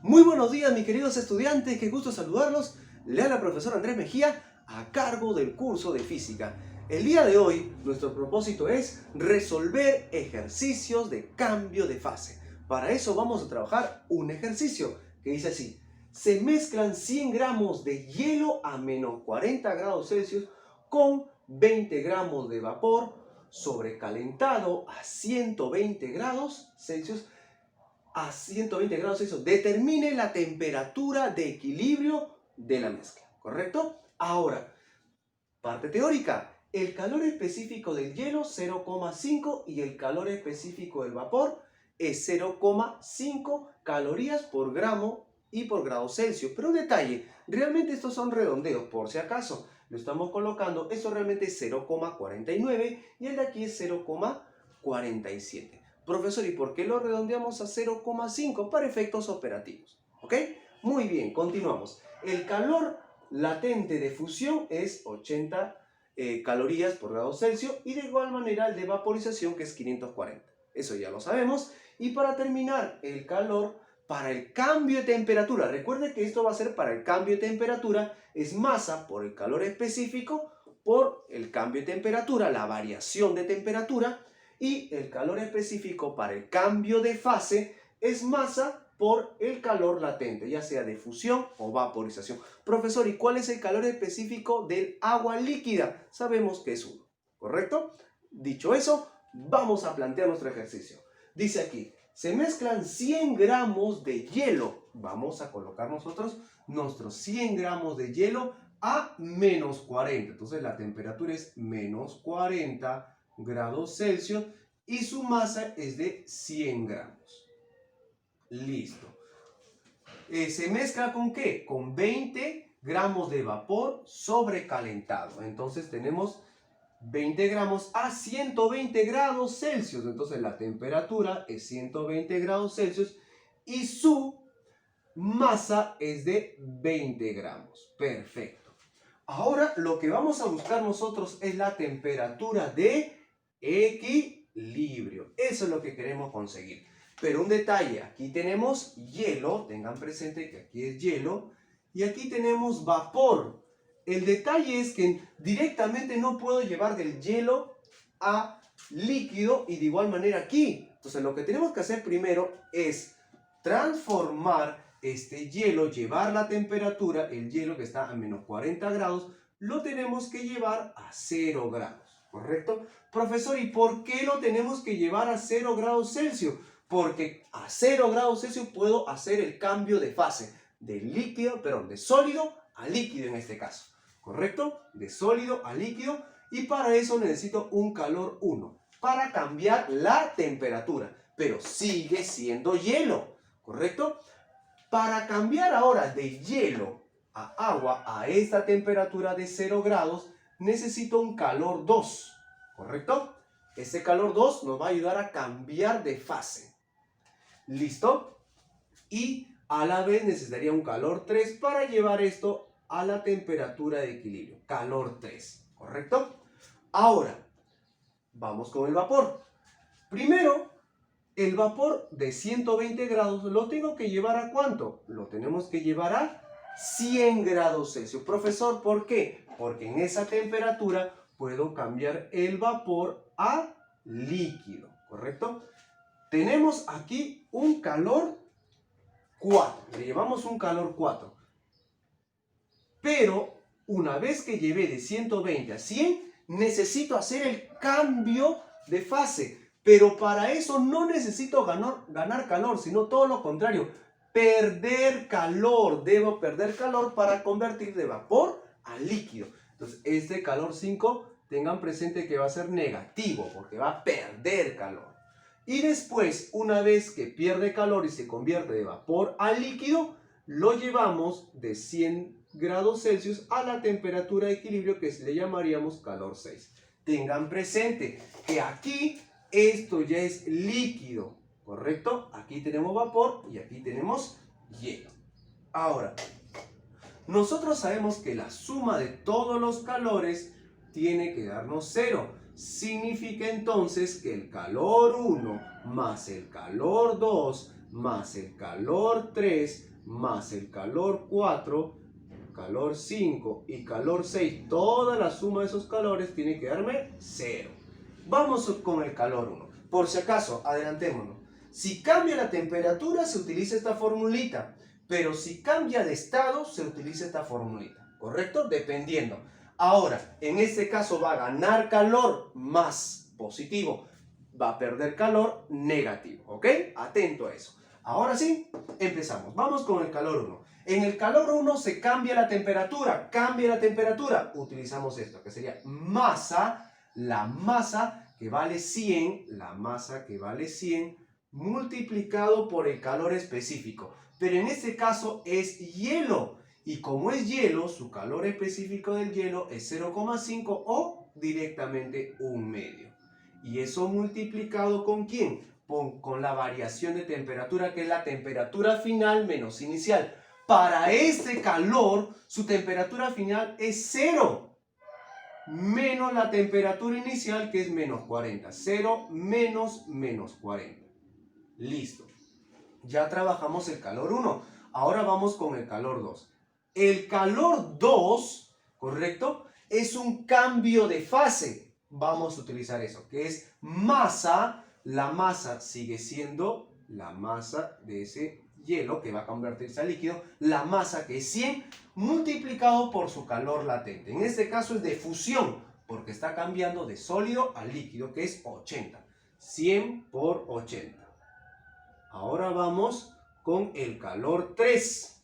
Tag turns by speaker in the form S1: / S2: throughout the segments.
S1: Muy buenos días, mis queridos estudiantes, qué gusto saludarlos. Le habla el profesor Andrés Mejía a cargo del curso de física. El día de hoy, nuestro propósito es resolver ejercicios de cambio de fase. Para eso vamos a trabajar un ejercicio que dice así: se mezclan 100 gramos de hielo a menos 40 grados Celsius con 20 gramos de vapor sobrecalentado a 120 grados Celsius. Determine la temperatura de equilibrio de la mezcla, ¿correcto? Ahora, parte teórica. El calor específico del hielo 0,5 y el calor específico del vapor es 0,5 calorías por gramo y por grado Celsius. Pero un detalle, realmente estos son redondeos, por si acaso lo estamos colocando, esto realmente es 0,49 y el de aquí es 0,47. Profesor, ¿y por qué lo redondeamos a 0,5? Para efectos operativos, ¿ok? Muy bien, continuamos. El calor latente de fusión es 80 calorías por grado Celsius y de igual manera el de vaporización, que es 540. Eso ya lo sabemos. Y para terminar, el calor para el cambio de temperatura. Recuerde que esto va a ser para el cambio de temperatura. Es masa por el calor específico por el cambio de temperatura, la variación de temperatura. Y el calor específico para el cambio de fase es masa por el calor latente, ya sea de fusión o vaporización. Profesor, ¿y cuál es el calor específico del agua líquida? Sabemos que es 1, ¿correcto? Dicho eso, vamos a plantear nuestro ejercicio. Dice aquí, se mezclan 100 gramos de hielo. Vamos a colocar nosotros nuestros 100 gramos de hielo a menos 40. Entonces la temperatura es menos 40 grados Celsius y su masa es de 100 gramos. Listo. ¿Se mezcla con qué? Con 20 gramos de vapor sobrecalentado. Entonces tenemos 20 gramos a 120 grados Celsius. Entonces la temperatura es 120 grados Celsius y su masa es de 20 gramos. Perfecto. Ahora lo que vamos a buscar nosotros es la temperatura de equilibrio. Eso es lo que queremos conseguir. Pero un detalle, aquí tenemos hielo, tengan presente que aquí es hielo, y aquí tenemos vapor. El detalle es que directamente no puedo llevar del hielo a líquido y de igual manera aquí. Entonces lo que tenemos que hacer primero es transformar este hielo, llevar la temperatura, el hielo que está a menos 40 grados, lo tenemos que llevar a 0 grados, ¿correcto? Profesor, ¿y por qué lo tenemos que llevar a 0 grados Celsius? Porque a 0 grados Celsius puedo hacer el cambio de fase de sólido a líquido en este caso, ¿correcto? De sólido a líquido, y para eso necesito un calor 1 para cambiar la temperatura, pero sigue siendo hielo, ¿correcto? Para cambiar ahora de hielo a agua a esta temperatura de 0 grados, necesito un calor 2, ¿correcto? Ese calor 2 nos va a ayudar a cambiar de fase. ¿Listo? Y a la vez necesitaría un calor 3 para llevar esto a la temperatura de equilibrio. Calor 3, ¿correcto? Ahora, vamos con el vapor. Primero, el vapor de 120 grados lo tengo que llevar ¿a cuánto? Lo tenemos que llevar a 100 grados Celsius. Profesor, ¿por qué? Porque en esa temperatura puedo cambiar el vapor a líquido, ¿correcto? Tenemos aquí un calor 4, le llevamos un calor 4. Pero una vez que llevé de 120 a 100, necesito hacer el cambio de fase. Pero para eso no necesito ganar calor, sino todo lo contrario, perder calor. Debo perder calor para convertir de vapor a líquido. Entonces este calor 5, tengan presente que va a ser negativo, porque va a perder calor. Y después, una vez que pierde calor y se convierte de vapor a líquido, lo llevamos de 100 grados Celsius a la temperatura de equilibrio, que le llamaríamos calor 6. Tengan presente que aquí esto ya es líquido, ¿correcto? Aquí tenemos vapor y aquí tenemos hielo. Ahora, nosotros sabemos que la suma de todos los calores tiene que darnos 0. Significa entonces que el calor 1 más el calor 2 más el calor 3 más el calor 4, calor 5 y calor 6, toda la suma de esos calores tiene que darme 0. Vamos con el calor 1. Por si acaso, adelantémonos. Si cambia la temperatura, se utiliza esta formulita. Pero si cambia de estado, se utiliza esta formulita. ¿Correcto? Dependiendo. Ahora, en este caso va a ganar calor más positivo. Va a perder calor negativo. ¿Ok? Atento a eso. Ahora sí, empezamos. Vamos con el calor 1. En el calor 1 se cambia la temperatura. Cambia la temperatura. Utilizamos esto, que sería masa. La masa que vale 100, la masa que vale 100, multiplicado por el calor específico. Pero en este caso es hielo. Y como es hielo, su calor específico del hielo es 0,5 o directamente 1/2. Y eso multiplicado ¿con quién? Con la variación de temperatura, que es la temperatura final menos inicial. Para este calor, su temperatura final es 0. Menos la temperatura inicial, que es menos 40. 0 menos menos 40. Listo. Ya trabajamos el calor 1. Ahora vamos con el calor 2. El calor 2, ¿correcto? Es un cambio de fase. Vamos a utilizar eso, que es masa. La masa sigue siendo la masa de ese hielo que va a convertirse a líquido. La masa, que es 100, multiplicado por su calor latente. En este caso es de fusión, porque está cambiando de sólido a líquido, que es 80. 100 por 80. Ahora vamos con el calor 3.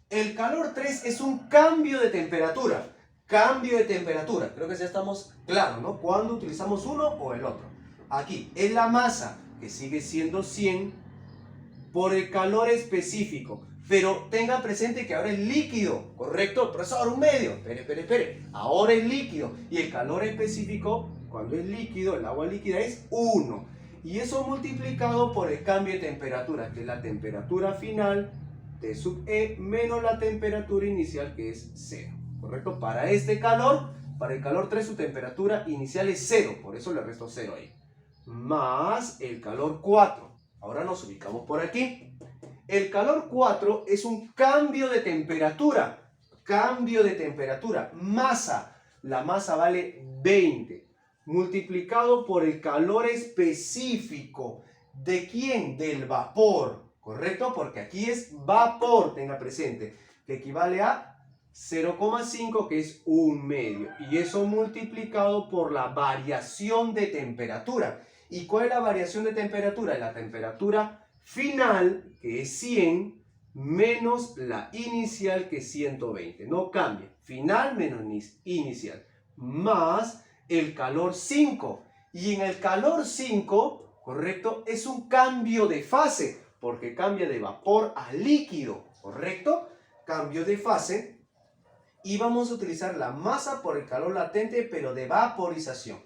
S1: El calor 3 es un cambio de temperatura. Cambio de temperatura. Creo que ya estamos claros, ¿no? Cuando utilizamos uno o el otro. Aquí es la masa, que sigue siendo 100, por el calor específico. Pero tenga presente que ahora es líquido, ¿correcto? Profesor, 1/2. Espere. Ahora es líquido. Y el calor específico, cuando es líquido, el agua líquida, es 1. Y eso multiplicado por el cambio de temperatura, que es la temperatura final, T sub E, menos la temperatura inicial, que es 0. ¿Correcto? Para este calor, para el calor 3, su temperatura inicial es 0. Por eso le resto 0 ahí. Más el calor 4. Ahora nos ubicamos por aquí. El calor 4 es un cambio de temperatura. Cambio de temperatura. Masa. La masa vale 20. Multiplicado por el calor específico. ¿De quién? Del vapor. ¿Correcto? Porque aquí es vapor, tenga presente. Que equivale a 0,5, que es 1/2. Y eso multiplicado por la variación de temperatura. ¿Y cuál es la variación de temperatura? La temperatura final, que es 100, menos la inicial, que es 120. No cambia. Final menos inicial. Más el calor 5. Y en el calor 5, ¿correcto? Es un cambio de fase, porque cambia de vapor a líquido, ¿correcto? Cambio de fase. Y vamos a utilizar la masa por el calor latente, pero de vaporización.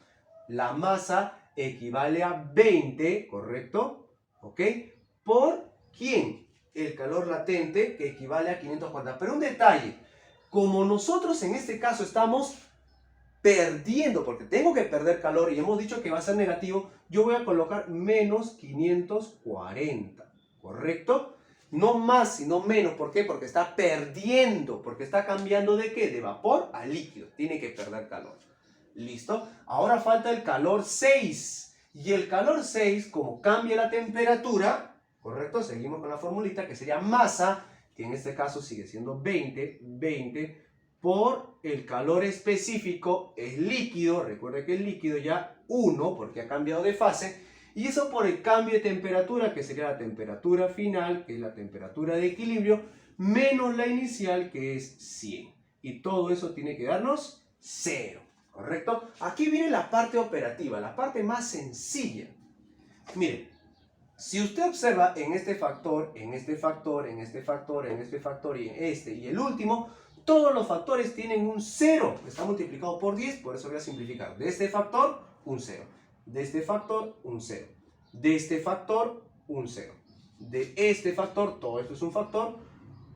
S1: La masa equivale a 20, ¿correcto? ¿Ok? ¿Por quién? El calor latente, que equivale a 540. Pero un detalle, como nosotros en este caso estamos perdiendo, porque tengo que perder calor y hemos dicho que va a ser negativo, yo voy a colocar menos 540, ¿correcto? No más, sino menos. ¿Por qué? Porque está perdiendo, porque está cambiando ¿de qué? De vapor a líquido. Tiene que perder calor. ¿Listo? Ahora falta el calor 6. Y el calor 6, como cambia la temperatura, ¿correcto? Seguimos con la formulita, que sería masa, que en este caso sigue siendo 20 por el calor específico, es líquido. Recuerde que el líquido ya 1, porque ha cambiado de fase. Y eso por el cambio de temperatura, que sería la temperatura final, que es la temperatura de equilibrio, menos la inicial, que es 100. Y todo eso tiene que darnos 0. ¿Correcto? Aquí viene la parte operativa, la parte más sencilla. Miren, si usted observa en este factor, en este factor, en este factor, en este factor y en este y el último, todos los factores tienen un 0. Está multiplicado por 10, por eso voy a simplificar. De este factor, un 0. De este factor, un 0. De este factor, un 0. De este factor, todo esto es un factor,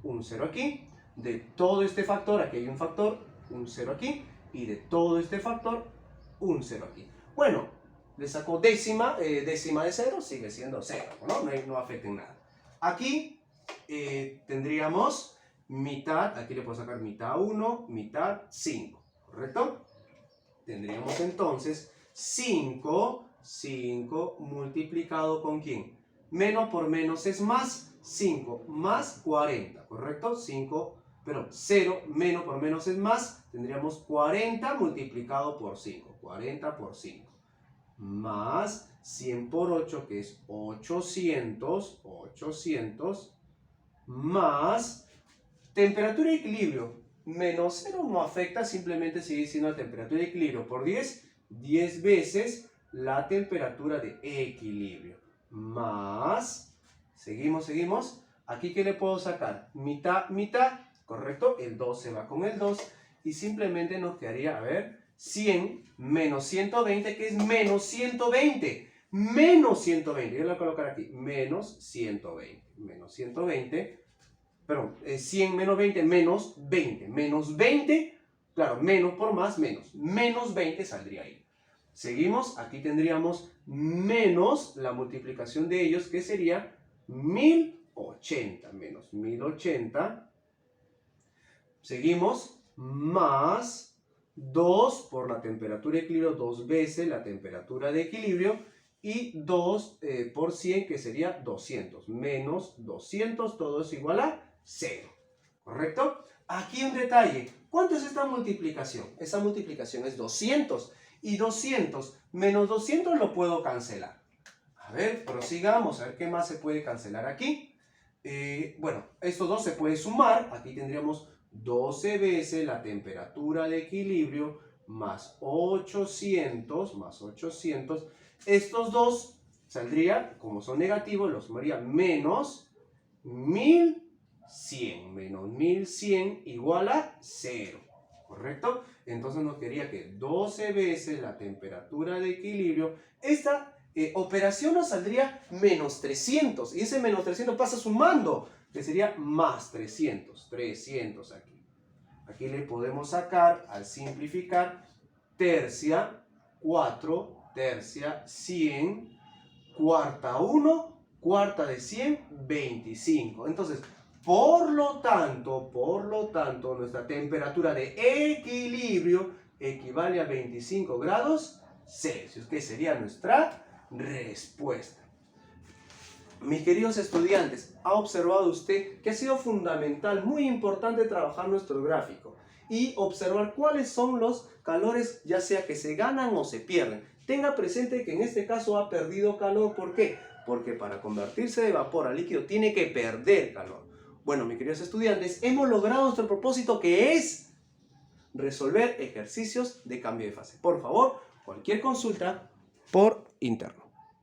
S1: un 0 aquí. De todo este factor, aquí hay un factor, un 0 aquí. Y de todo este factor, un 0 aquí. Bueno, le saco décima de 0, sigue siendo 0, ¿no? No afecta en nada. Aquí tendríamos mitad, aquí le puedo sacar mitad 1, mitad 5, ¿correcto? Tendríamos entonces 5 multiplicado ¿con quién? Menos por menos es más, 5 más 40, ¿correcto? 0 menos por menos es más, tendríamos 40 multiplicado por 5, 40 por 5, más 100 por 8, que es 800, más temperatura y equilibrio. Menos 0 no afecta, simplemente sigue siendo la temperatura de equilibrio por 10 veces la temperatura de equilibrio. Más, seguimos. Aquí, ¿qué le puedo sacar? Mitad, ¿correcto? El 2 se va con el 2 y simplemente nos quedaría, a ver, 100 menos 120, que es menos 120. Menos 120, yo lo voy a colocar aquí, menos 120. Perdón, 100 menos 20, menos 20. Menos 20, claro, menos por más, menos 20 saldría ahí. Seguimos, aquí tendríamos menos la multiplicación de ellos, que sería 1080, menos 1080. Seguimos, más 2 por la temperatura de equilibrio, 2 veces la temperatura de equilibrio, y 2 por 100, que sería 200. Menos 200, todo es igual a 0. ¿Correcto? Aquí un detalle. ¿Cuánto es esta multiplicación? Esta multiplicación es 200. Y 200 menos 200 lo puedo cancelar. A ver, prosigamos. A ver qué más se puede cancelar aquí. Bueno, estos dos se puede sumar. Aquí tendríamos 12 veces la temperatura de equilibrio más 800. Estos dos saldría, como son negativos, los sumaría menos 1100. Menos 1100 igual a 0. ¿Correcto? Entonces nos quedaría que 12 veces la temperatura de equilibrio. Esta operación nos saldría menos 300. Y ese menos 300 pasa sumando, que sería más 300. 300 aquí. Aquí le podemos sacar, al simplificar, tercia, 4, tercia, 100, cuarta 1, cuarta de 100, 25. Entonces, por lo tanto, nuestra temperatura de equilibrio equivale a 25 grados Celsius, que sería nuestra respuesta. Mis queridos estudiantes, ha observado usted que ha sido fundamental, muy importante trabajar nuestro gráfico y observar cuáles son los calores, ya sea que se ganan o se pierden. Tenga presente que en este caso ha perdido calor. ¿Por qué? Porque para convertirse de vapor a líquido tiene que perder calor. Bueno, mis queridos estudiantes, hemos logrado nuestro propósito, que es resolver ejercicios de cambio de fase. Por favor, cualquier consulta por interno.